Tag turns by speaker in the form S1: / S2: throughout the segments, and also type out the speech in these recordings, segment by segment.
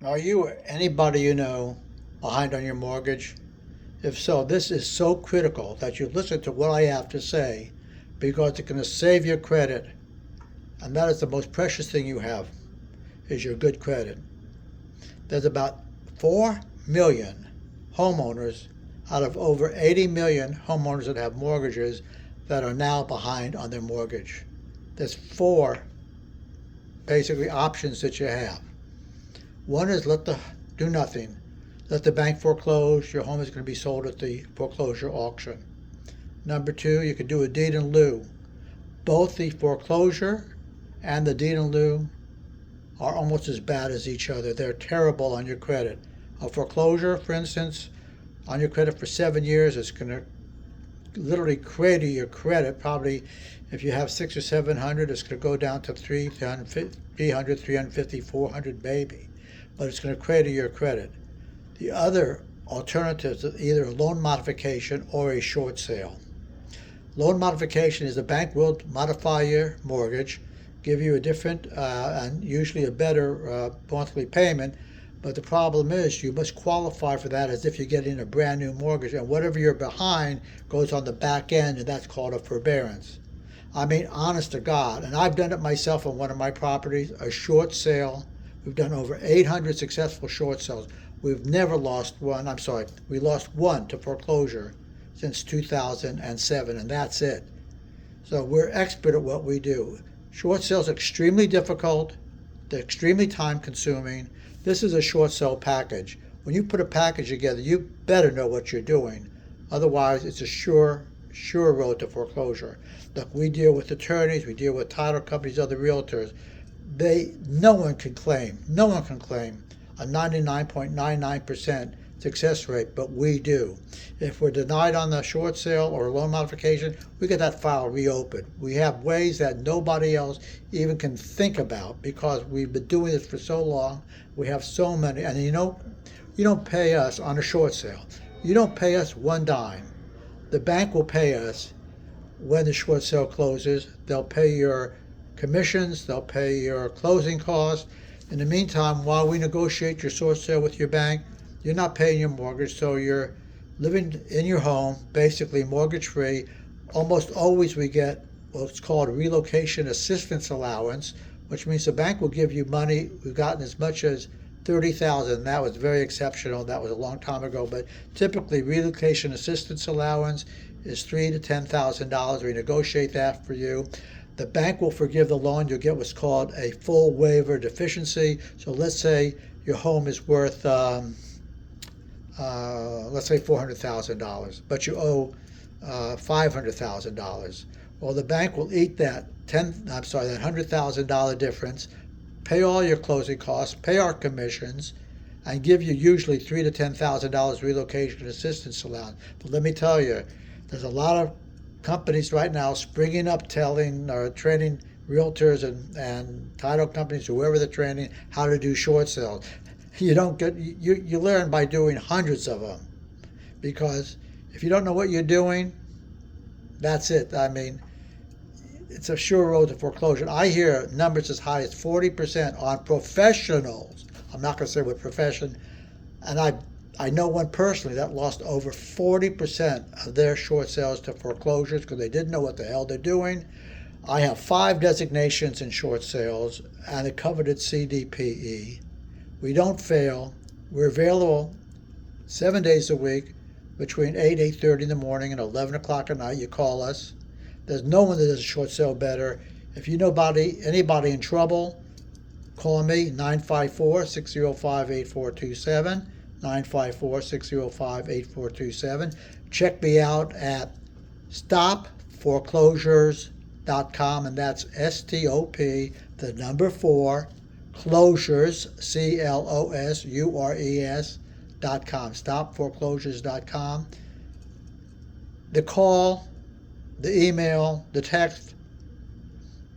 S1: Are you or anybody you know behind on your mortgage? If so, this is so critical that you listen to what I have to say because it's going to save your credit. And that is the most precious thing you have, is your good credit. There's about 4 million homeowners out of over 80 million homeowners that have mortgages that are now behind on their mortgage. There's four basically options that you have. One is do nothing. Let the bank foreclose. Your home is going to be sold at the foreclosure auction. Number two, you could do a deed in lieu. Both the foreclosure and the deed in lieu are almost as bad as each other. They're terrible on your credit. A foreclosure, for instance, on your credit for 7 years is going to literally crater your credit. Probably if you have 600 or 700, it's going to go down to 300, 350, 400 maybe. But it's going to crater your credit. The other alternative is either a loan modification or a short sale. Loan modification is the bank will modify your mortgage, give you a different and usually a better monthly payment. But the problem is you must qualify for that as if you're getting a brand new mortgage, and whatever you're behind goes on the back end, and that's called a forbearance. I mean, honest to God, and I've done it myself on one of my properties, a short sale. We've done over 800 successful short sales. We've never lost one. I'm sorry, we lost one to foreclosure since 2007, and that's it. So we're expert at what we do. Short sales are extremely difficult. They're extremely time consuming. This is a short sale package. When you put a package together, you better know what you're doing. Otherwise, it's a sure road to foreclosure. Look, we deal with attorneys, we deal with title companies, other realtors. No one can claim a 99.99% success rate, but we do. If we're denied on the short sale or a loan modification, we get that file reopened. We have ways that nobody else even can think about because we've been doing this for so long. We have so many, and you don't pay us on a short sale. You don't pay us one dime. The bank will pay us when the short sale closes. They'll pay your commissions, they'll pay your closing costs. In the meantime, while we negotiate your short sale with your bank, you're not paying your mortgage, so you're living in your home, basically mortgage free. Almost always we get what's called a relocation assistance allowance, which means the bank will give you money. We've gotten as much as $30,000. That was very exceptional. That was a long time ago, but typically relocation assistance allowance is $3,000 to $10,000. We negotiate that for you. The bank will forgive the loan. You'll get what's called a full waiver deficiency. So let's say your home is worth let's say $400,000, but you owe $500,000. Well, the bank will eat that that $100,000 difference, pay all your closing costs, pay our commissions, and give you usually $3,000 to $10,000 relocation assistance allowance. But let me tell you, there's a lot of companies right now springing up telling or training realtors and title companies, whoever they're training, how to do short sales. You learn by doing hundreds of them, because if you don't know what you're doing, that's it. I mean, it's a sure road to foreclosure. I hear numbers as high as 40% on professionals. I'm not going to say what profession, and I know one personally that lost over 40% of their short sales to foreclosures because they didn't know what the hell they're doing. I have 5 designations in short sales and it covered at CDPE. We don't fail. We're available 7 days a week between 8:30 in the morning and 11 o'clock at night. You call us. There's no one that does a short sale better. If you know anybody in trouble, call me, 954-605-8427, 954-605-8427. Check me out at stopforeclosures.com, and that's STOP, the number 4, closures, CLOSURES.com, stopforeclosures.com. The call, the email, the text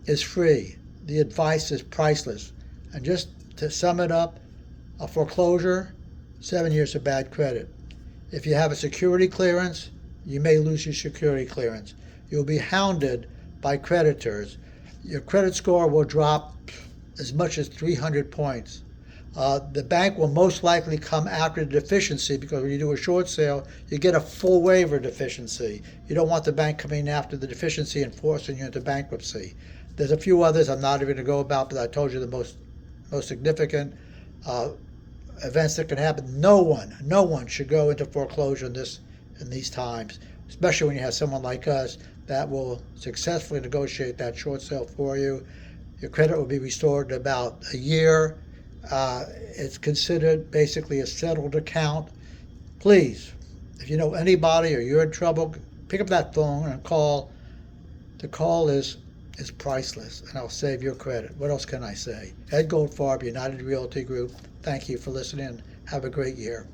S1: is free. The advice is priceless. And just to sum it up, a foreclosure, 7 years of bad credit. If you have a security clearance, you may lose your security clearance. You'll be hounded by creditors. Your credit score will drop as much as 300 points. The bank will most likely come after the deficiency, because when you do a short sale, you get a full waiver deficiency. You don't want the bank coming after the deficiency and forcing you into bankruptcy. There's a few others I'm not even going to go about, but I told you the most significant events that can happen. No one should go into foreclosure in these times, especially when you have someone like us that will successfully negotiate that short sale for you. Your credit will be restored in about a year. It's considered basically a settled account. Please, if you know anybody or you're in trouble, pick up that phone and call. The call is priceless, and I'll save your credit. What else can I say? Ed Goldfarb, United Realty Group. Thank you for listening. Have a great year.